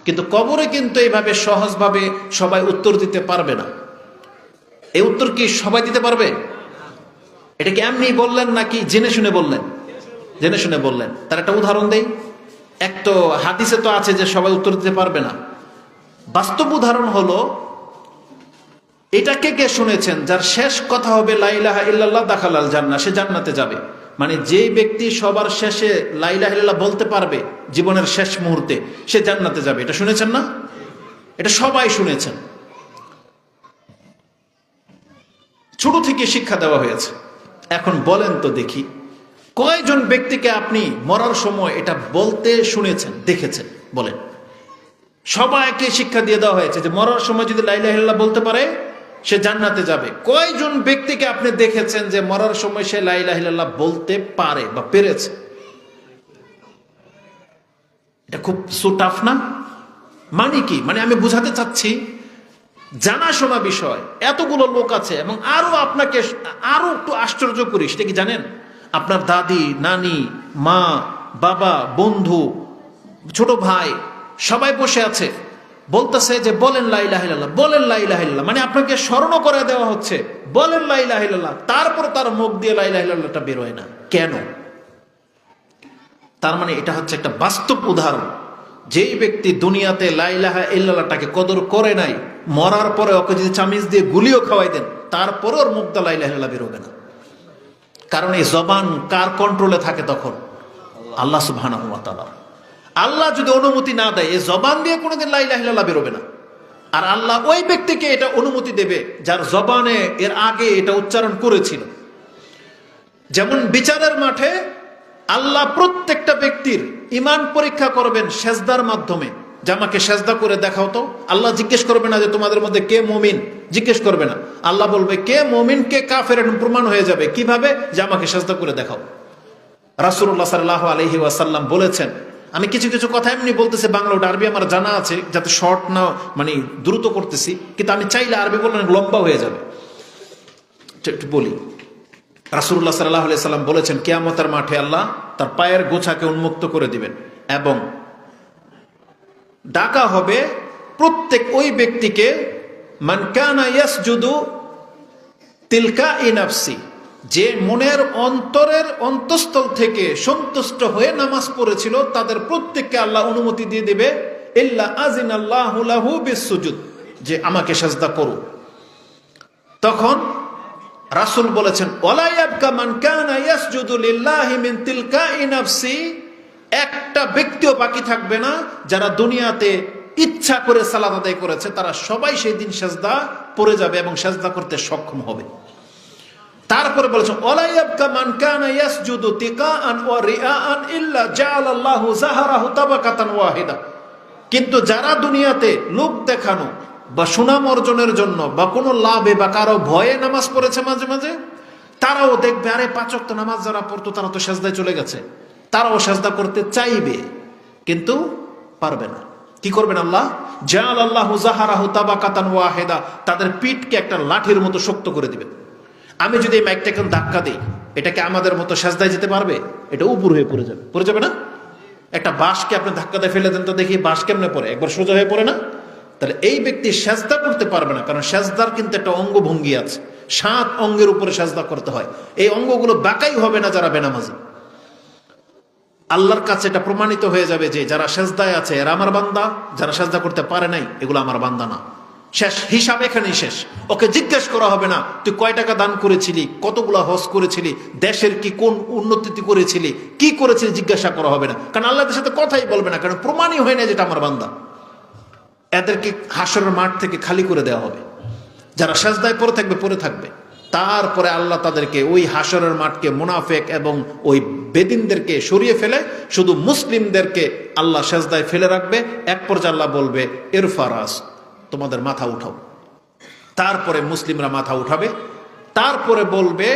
কিন্তু কবরে কিন্তু এইভাবে সহজভাবে সবাই উত্তর দিতে পারবে না। এই উত্তর কি সবাই দিতে পারবে? এটা কি এমনি বললেন নাকি জেনে শুনে বললেন? জেনে শুনে বললেন। তার একটা উদাহরণ দেই। এক তো হাদিসে তো আছে যে সবাই উত্তর দিতে পারবে না। বাস্তব উদাহরণ হলো, এটা কে কে শুনেছেন যার শেষ কথা হবে লা ইলাহা ইল্লাল্লাহ দাখালাল জান্নাহ, সে জান্নাতে যাবে। মানে যেই ব্যক্তি সবার শেষে লা ইলাহা ইল্লাল্লাহ বলতে পারবে জীবনের শেষ মুহূর্তে, সে জান্নাতে যাবে। এটা শুনেছেন না? এটা সবাই শুনেছেন। ছোট থেকে শিক্ষা দেওয়া হয়েছে। এখন বলেন তো দেখি, কয়জন ব্যক্তিকে আপনি মরার সময় এটা বলতে শুনেছেন, দেখেছেন? বলেন। সবাইকে শিক্ষা দিয়ে দেওয়া হয়েছে যে মরার সময় যদি লা ইলাহা ইল্লাল্লাহ বলতে পারে সে জান্নাতে যাবে। কয়জন ব্যক্তিকে আপনি দেখেছেন যে মরার সময় সে লা ইলাহা ইল্লাল্লাহ বলতে পারে বা পেরেছে? এটা খুব টাফ না? মানে কি? মানে আমি বুঝাতে চাচ্ছি, জানাশোনা বিষয়, এতগুলো লোক আছে এবং আরো আপনাকে আরো একটু আশ্চর্য করি, সেটা কি জানেন? আপনার দাদি, নানি, মা, বাবা, বন্ধু, ছোট ভাই সবাই বসে আছে, বলতেছে যে বলেন লা ইলাহা ইল্লাল্লাহ, বলেন লা ইলাহা ইল্লাল্লাহ। মানে আপনাকে স্মরণ করে দেওয়া হচ্ছে বলেন লা ইলাহা ইল্লাল্লাহ, তারপর তার মুখ দিয়ে লা ইলাহা ইল্লাল্লাহটা বের হয় না কেন? তার মানে এটা হচ্ছে একটা বাস্তব উদাহরণ। যেই ব্যক্তি দুনিয়াতে লা ইলাহা ইল্লাল্লাহটাকে কদর করে নাই, মরার পরে ওকে যদি চামিচ দিয়ে গুলিও খাওয়াই দেন, তারপরে ওর মুখ দিয়ে লা ইলাহা ইল্লাল্লাহ বের হবে না। কারণ এই জবান কার কন্ট্রোলে থাকে তখন? আল্লাহ সুবহানাহু ওয়া তাআলা। আল্লাহ যদি অনুমতি না দেয়, এই জবান দিয়ে কোনোদিন লা ইলাহা ইল্লাল্লাহ বেরোবে না। আর আল্লাহ ওই ব্যক্তিকে এটা অনুমতি দেবে যার জবানে এর আগে এটা উচ্চারণ করেছিল। যেমন বিচারের মাঠে আল্লাহ প্রত্যেকটা ব্যক্তির ঈমান পরীক্ষা করবেন সেজদার মাধ্যমে, যে আমাকে সেজদা করে দেখাও তো। আল্লাহ জিজ্ঞেস করবে না যে তোমাদের মধ্যে কে মুমিন, জিজ্ঞেস করবে না। আল্লাহ বলবে কে মুমিন কে কাফের, প্রমাণ হয়ে যাবে কিভাবে? যে আমাকে সেজদা করে দেখাও। রাসূলুল্লাহ সাল্লাল্লাহু আলাইহি ওয়াসাল্লাম বলেছেন, আমি কিছু কিছু কথা এমনি বলতেছি, বাংলা ওটা আরবি আমার জানা আছে, যাতে শর্ট না, মানে দ্রুত করতেছি, কিন্তু আমি চাইলে আরবি বললে লম্বা হয়ে যাবে, একটু বলি। রাসূলুল্লাহ সাল্লাল্লাহু আলাইহি সাল্লাম বলেছেন, কিয়ামতের মাঠে আল্লাহ তার পায়ের গোছাকে উন্মুক্ত করে দিবেন এবং ডাকা হবে প্রত্যেক ওই ব্যক্তিকে, মান কানা ইয়াসজুদু তিলকাই নাফসি, যে মনের অন্তরের অন্তঃস্থল থেকে সন্তুষ্ট হয়ে নামাজ পড়েছিল, তাদের প্রত্যেককে আল্লাহ অনুমতি দিয়ে দেবে ইল্লা আযিনাল্লাহু লাহু বিসসুজুদ, যে আমাকে সাজদা করো। তখন রাসূল বলেছেন, ওয়ালা ইয়াবকা মান কানা ইয়াসজুদু লিল্লাহি মিন তিলকাই নাফসি, একটা ব্যক্তিও বাকি থাকবে না যারা দুনিয়াতে ইচ্ছা করে সালাত আদায় করেছে, তারা সবাই সেই দিন সাজদা পড়ে যাবে এবং সাজদা করতে সক্ষম হবে। তারপরে বলেছেন, ওয়ালা ইয়াবকা মান কানা ইয়াসজুদু তিকাআন ওয়া রিআআন ইল্লা জাআলাল্লাহু যাহরাহু তাবাকাতান ওয়াহিদা, কিন্তু যারা দুনিয়াতে লোক দেখানো বা সুনাম অর্জনের জন্য বা কোনো লাভে বা কারো ভয়ে নামাজ পড়েছে মাঝে মাঝে, তারাও দেখবে আরে 5 ওয়াক্ত নামাজ যারা পড়তো তারা তো সাজদায় চলে গেছে, তারাও সাজদা করতে চাইবে কিন্তু পারবে না। কি করবেন আল্লাহ? জাআলাল্লাহু যাহরাহু তাবাকাতান ওয়াহিদা, তাদের পিঠকে একটা লাঠির মতো শক্ত করে দিবেন। আমি যদি এই মাইকটা এখন ধাক্কা দিই, এটাকে আমাদের মতো সাজদায় যেতে পারবে? এটা উপর হয়ে পড়ে যাবে, পড়ে যাবে না? একটা বাঁশকে আপনি ধাক্কা দিয়ে ফেলে দেন তো দেখি বাঁশ কেমনে পড়ে, একবার সোজা হয়ে পড়ে না? তাহলে এই ব্যক্তি সাজদা করতে পারবে না, কারণ সাজদার কিন্তু একটা অঙ্গভঙ্গি আছে, 7 অঙ্গের উপরে সাজদা করতে হয়। এই অঙ্গগুলো বাঁকাই হবে না যারা বেনামাজি। আল্লাহর কাছে এটা প্রমাণিত হয়ে যাবে যে যারা সাজদায় আছে এরা আমার বান্দা, যারা সাজদা করতে পারে নাই এগুলো আমার বান্দা না। শেষ, হিসাব এখানেই শেষ। ওকে জিজ্ঞেস করা হবে না তুই কয় টাকা দান করেছিলি, কতগুলা হজ করেছিলি, দেশের কি কোন উন্নতি করেছিলি, কি করেছিলি, জিজ্ঞাসা করা হবে না, কারণ আল্লাহর সাথে কথাই বলবে না, কারণ প্রমাণই হয় না যেটা আমার বান্দা। এদেরকে হাসরের মাঠ থেকে খালি করে দেওয়া হবে। যারা সাজদায় পড়ে থাকবে, তারপরে আল্লাহ তাদেরকে ওই হাসরের মাঠকে মুনাফিক এবং ওই বেদিনদেরকে সরিয়ে ফেলে শুধু মুসলিমদেরকে আল্লাহ সাজদায় ফেলে রাখবে। এক পর্যায়ে আল্লাহ বলবে ইরফারাস, তোমাদের মাথা উঠাও। তারপরে মুসলিমরা মাথা উঠাবে, তারপরে বলবে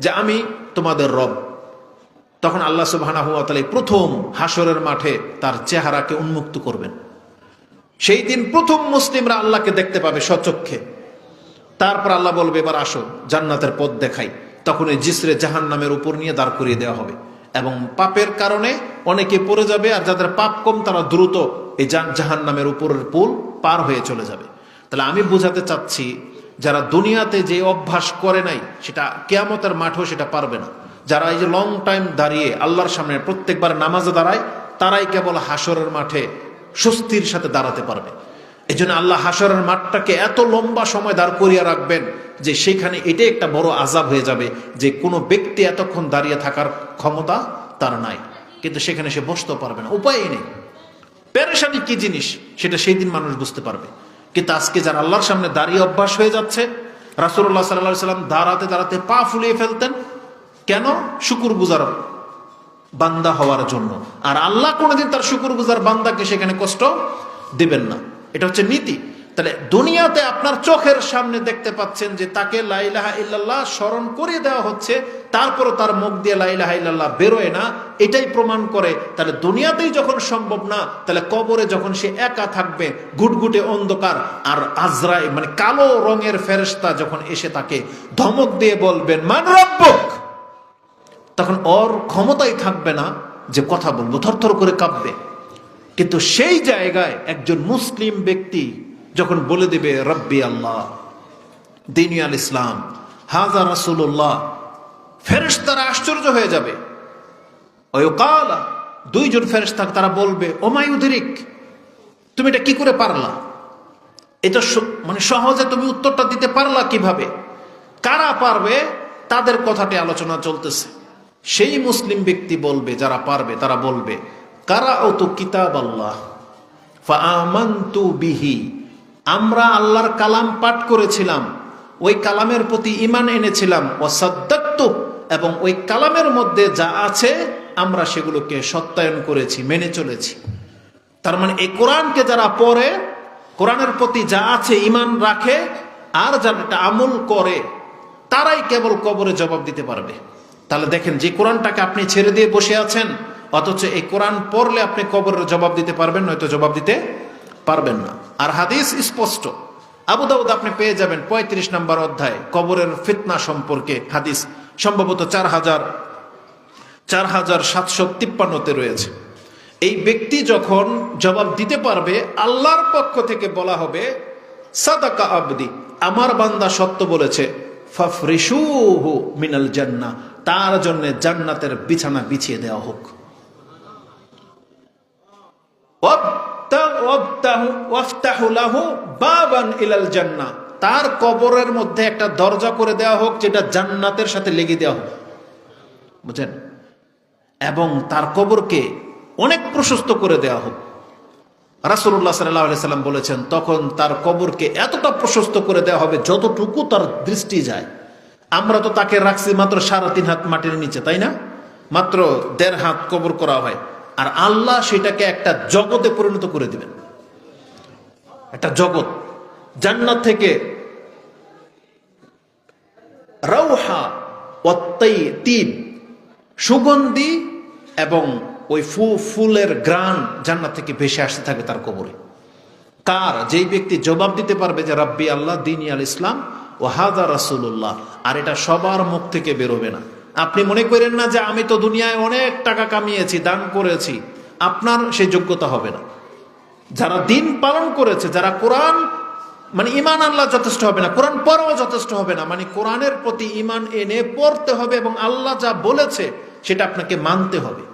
যে আমি তোমাদের রব। তখন আল্লাহ সুবহানাহু ওয়া তাআলা প্রথম হাসরের মাঠে তার চেহারাকে উন্মুক্ত করবেন। সেই দিন প্রথম মুসলিমরা আল্লাহকে দেখতে পাবে স্বচক্ষে। তারপর আল্লাহ বলবে এবার আসো জান্নাতের পথ দেখাই। তখন এই জিসরে জাহান্নামের উপর নিয়ে দাঁড় করিয়ে দেওয়া হবে এবং পাপের কারণে অনেকে পড়ে যাবে, আর যাদের পাপ কম তারা দ্রুত এই জাহান্নামের উপরের পুল পার হয়ে চলে যাবে। তাহলে আমি বোঝাতে চাচ্ছি, যারা দুনিয়াতে যে অভ্যাস করে নাই সেটা কিয়ামতের মাঠেও সেটা পারবে না। যারা এই যে লং টাইম দাঁড়িয়ে আল্লাহর সামনে প্রত্যেকবার নামাজে দাঁড়ায়, তারাই কেবল হাসরের মাঠে স্বস্তির সাথে দাঁড়াতে পারবে। এই জন্য আল্লাহ হাসরের মাঠটাকে এত লম্বা সময় দাঁড় করিয়ে রাখবেন যে সেখানে এটাই একটা বড় আযাব হয়ে যাবে, যে কোনো ব্যক্তি এতক্ষণ দাঁড়িয়ে থাকার ক্ষমতা তার নাই, কিন্তু সেখানে সে বসতেও পারবে না, উপায়ই নেই। পেরেশানি কি জিনিস সেটা সেই দিন মানুষ বুঝতে পারবে। কিন্তু আজকে যারা আল্লাহর সামনে দাঁড়িয়ে অভ্যাস হয়ে যাচ্ছে, রাসূলুল্লাহ সাল্লাল্লাহু আলাইহি সাল্লাম দাঁড়াতে দাঁড়াতে পা ফুলিয়ে ফেলতেন, কেন? শুকরগুজার বান্দা হওয়ার জন্য। আর আল্লাহ কোনোদিন তার শুকরগুজার বান্দাকে সেখানে কষ্ট দিবেন না, এটা হচ্ছে নীতি। তাহলে দুনিয়াতে আপনার চোখের সামনে দেখতে পাচ্ছেন যে তাকে লা ইলাহা ইল্লাল্লাহ স্মরণ করিয়ে দেওয়া হচ্ছে, তারপরও তার মুখ দিয়ে লা ইলাহা ইল্লাল্লাহ বেরোয় না, এটাই প্রমাণ করে তাহলে দুনিয়াতেই যখন সম্ভব না, তাহলে কবরে যখন সে একা থাকবে, ঘুটঘুটে অন্ধকার, আর আজরাইল মানে কালো রঙের ফেরেশতা যখন এসে তাকে ধমক দিয়ে বলবেন মান রাব্বুক, তখন ওর ক্ষমতাই থাকবে না যে কথা বলবো, থরথর করে কাঁপবে। কিন্তু সেই জায়গায় একজন মুসলিম ব্যক্তি যখন বলে দিবে রব্বি আল্লাহ, দীনি আল ইসলাম, হাযা রাসূলুল্লাহ, ফেরেশতারা আশ্চর্য হয়ে যাবে। ওয়াকালা, দুইজন ফেরেশতা তারা বলবে ওমা ইউদরিক, তুমি এটা কি করে পারলা? এটা মানে সহজে তুমি উত্তরটা দিতে পারলা কিভাবে? কারা পারবে তাদের কথাটি আলোচনা চলতেছে। সেই মুসলিম ব্যক্তি বলবে, যারা পারবে তারা বলবে কারাউতু কিতাবাল্লাহ ফাআমানতু বিহি, আমরা আল্লাহর কালাম পাঠ করেছিলাম, ওই কালামের প্রতি ঈমান এনেছিলাম, ওয়াসাদ্দাকতু, এবং ওই কালামের মধ্যে যা আছে আমরা সেগুলোকে সত্যায়ন করেছি, মেনে চলেছি। তার মানে এই কোরআনকে যারা পড়ে, কোরআনের প্রতি যা আছে ঈমান রাখে, আর যারা এটা আমল করে, তারাই কেবল কবরে জবাব দিতে পারবে। তাহলে দেখেন, যে কোরআনটাকে আপনি ছেড়ে দিয়ে বসে আছেন, অথচ এই কোরআন পড়লে আপনি কবরের জবাব দিতে পারবেন, নয়তো জবাব দিতে পারবেন না। আর হাদিস স্পষ্ট, আবু দাউদ আপনি পেয়ে যাবেন 35 নম্বর অধ্যায় কবরের ফিতনা সম্পর্কে হাদিস, সম্ভবত 4753 রয়েছে। এই ব্যক্তি যখন জবাব দিতে পারবে, আল্লাহর পক্ষ থেকে বলা হবে সাদাকা আবদি, আমার বান্দা সত্য বলেছে, ফাফরিশুহু মিনাল জান্নাহ, তার জন্য জান্নাতের বিছানা বিছিয়ে দেওয়া হোক। ওয়াফতাহু লাহু বাবান ইলাল জান্নাহ, তার কবরের মধ্যে একটা দরজা করে দেওয়া হোক, যেটা জান্নাতের সাথে লেগে দেওয়া হোক, বুঝেন? এবং তার কবরকে অনেক প্রশস্ত করে দেওয়া হোক। রাসূলুল্লাহ সাল্লাল্লাহু আলাইহি সাল্লাম বলেছেন, তখন তার কবরকে এতটা প্রশস্ত করে দেওয়া হবে যতটুকু তার দৃষ্টি যায়। আমরা তো তাকে রাখছি মাত্র 3.5 হাত মাটির নিচে, তাই না? মাত্র 1.5 হাত কবর করা হয়, আর আল্লাহ সেটাকে একটা জগতে পরিণত করে দিবেন, একটা জগৎ। জান্নাত থেকে রাউহা ওয়াত-তাইয়িব, সুগন্ধি এবং ওই ফুলের গ্রান জান্নাত থেকে ভেসে আসতে থাকবে তার কবরে। কার? যেই ব্যক্তি জবাব দিতে পারবে যে রাব্বি আল্লাহ, দীনি আল ইসলাম, ও হাযা রাসূলুল্লাহ। আর এটা সবার মুখ থেকে বেরোবে না। আপনি মনে করেন না যে আমি তো দুনিয়ায় অনেক টাকা কামিয়েছি, দান করেছি, আপনার সেই যোগ্যতা হবে না। যারা দিন পালন করেছে, যারা কোরআন মানে ঈমান আল্লাহ যথেষ্ট হবে না, কোরআন পড়াও যথেষ্ট হবে না, মানে কোরআনের প্রতি ঈমান এনে পড়তে হবে এবং আল্লাহ যা বলেছে সেটা আপনাকে মানতে হবে,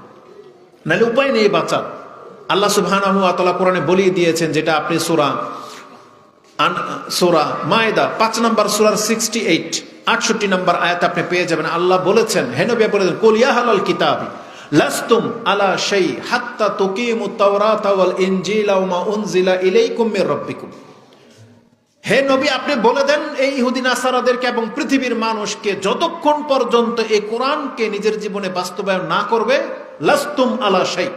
নাহলে উপায় নেই বাঁচার। আল্লাহ সুবহানাহু ওয়া তাআলা কোরআনে বলিয়ে দিয়েছেন, যেটা আপনি সূরা মায়দা 5 নম্বর সূরার 68 নম্বর আয়াত আপনি পেয়ে যাবেন। আল্লাহ বলেছেন, হে নবী বলেছেন, কুল ইয়া আহলাল কিতাবি লাস্তুম আলা শাই হাত্তা তুকিমুত তাওরাতা ওয়াল ইনজিলা ওয়া মা উনজিলা ইলাইকুম মির রাব্বিকুম। হে নবী, আপনি বলে দেন এই ইহুদি নাসারাদেরকে এবং পৃথিবীর মানুষকে, যতক্ষণ পর্যন্ত এই কোরআনকে নিজের জীবনে বাস্তবায়ন না করবে, লাস্তুম আলা শাই,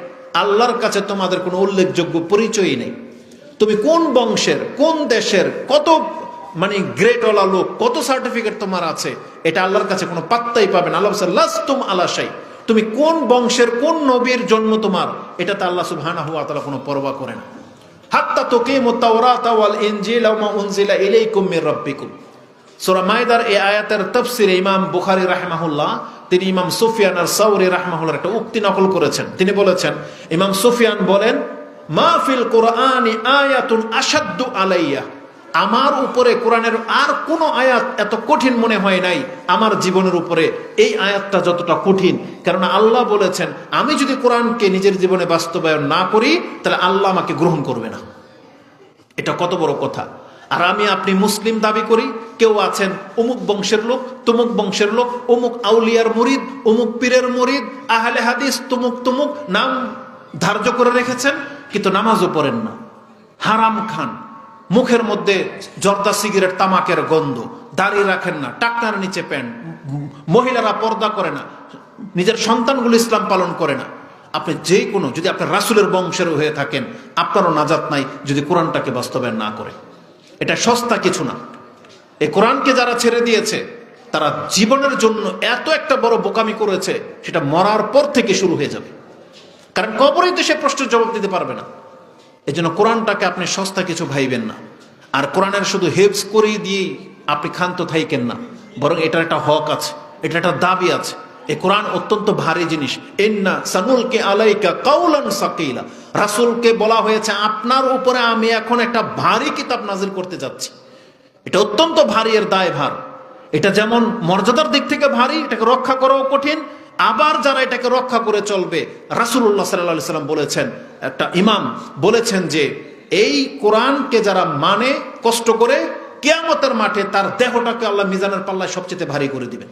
আল্লাহর কাছে তোমাদের কোনো উল্লেখযোগ্য পরিচয়ই নেই। তুমি কোন বংশের, কোন দেশের, কত মানে গ্রেটওয়ালা লোক, কত সার্টিফিকেট তোমার আছে, এটা আল্লাহর কাছে কোনো পাত্তাই পাবে না। আল্লাহ বলেন লাস্তুম আলা শাই, তুমি কোন বংশের, কোন নবীর জন্ম তোমার, এটাতে আল্লাহ সুবহানাহু ওয়া তাআলা কোনো পরোয়া করে না। হাত্তা তুকিমুত তাওরাতা ওয়াল ইনজিলা ওয়া মা উনজিলা ইলাইকুম মির রাব্বিকুম। সূরা মায়দার এই আয়াতের তাফসীরে ইমাম বুখারী রাহিমাহুল্লাহ তিনি ইমাম সুফিয়ান আর সাউরি রাহমাহুল্লাহর একটা উক্তি নকল করেছেন। তিনি বলেছেন, ইমাম সুফিয়ান বলেন, মা ফিল কোরআনি আয়াতুন আশাদ্দু আলাইয়া, আমার উপরে কোরআনের আর কোনো আয়াত এত কঠিন মনে হয় নাই আমার জীবনের উপরে এই আয়াতটা যতটা কঠিন। কারণ আল্লাহ বলেছেন, আমি যদি কোরআনকে নিজের জীবনে বাস্তবায়ন না করি তাহলে আল্লাহ আমাকে গ্রহণ করবে না। এটা কত বড় কথা। আর আমি আপনি মুসলিম দাবি করি, কেউ আছেন অমুক বংশের লোক, তমুক বংশের লোক, অমুক আউলিয়ার মুরিদ, অমুক পীরের মুরিদ, আহলে হাদিস, তমুক তমুক নাম ধার্য করে রেখেছেন, কিন্তু নামাজও পড়েন না, হারাম খান, মুখের মধ্যে জর্দা সিগারেট তামাকের গন্ধ, দাড়ি রাখেন না, টাকনার নিচে প্যান্ট, মহিলারা পর্দা করে না, নিজের সন্তানগুলো ইসলাম পালন করে না। আপনি যে কোনো, যদি আপনার রাসূলের বংশের হয়ে থাকেন, আপনারও নাজাত নাই যদি কোরআনটাকে বাস্তবায়ন না করে। এটা সস্তা কিছু না। এই কোরআনকে যারা ছেড়ে দিয়েছে তারা জীবনের জন্য এত একটা বড় বোকামি করেছে, সেটা মরার পর থেকে শুরু হয়ে যাবে। কারণ কবরেই তো সে প্রশ্নের জবাব দিতে পারবে না। এই জন্য কোরআনটাকে আপনি সস্তা কিছু ভাইবেন না। আর কোরআনের শুধু হেফজ করেই দিয়েই আপনি ক্ষান্ত থাইকেন না, বরং এটার একটা হক আছে, এটা একটা দাবি আছে। এই কোরআন অত্যন্ত ভারী জিনিস। ইন্না সানুলকি আলাইকা কাউলান সাকিলা, রাসূলকে বলা হয়েছে আপনার উপরে আমি এখন একটা ভারী কিতাব নাজিল করতে যাচ্ছি। এটা অত্যন্ত ভারী, এর দায়ভার। এটা যেমন মর্যাদার দিক থেকে ভারী, এটাকে রক্ষা করাও কঠিন। আবার যারা এটাকে রক্ষা করে চলবে, রাসূলুল্লাহ সাল্লাল্লাহু আলাইহি সাল্লাম বলেছেন, একটা ইমাম বলেছেন যে এই কোরআনকে যারা মানে কষ্ট করে, কিয়ামতের মাঠে তার দেহটাকে আল্লাহ মিজানের পাল্লায় সবচেয়ে ভারী করে দিবেন।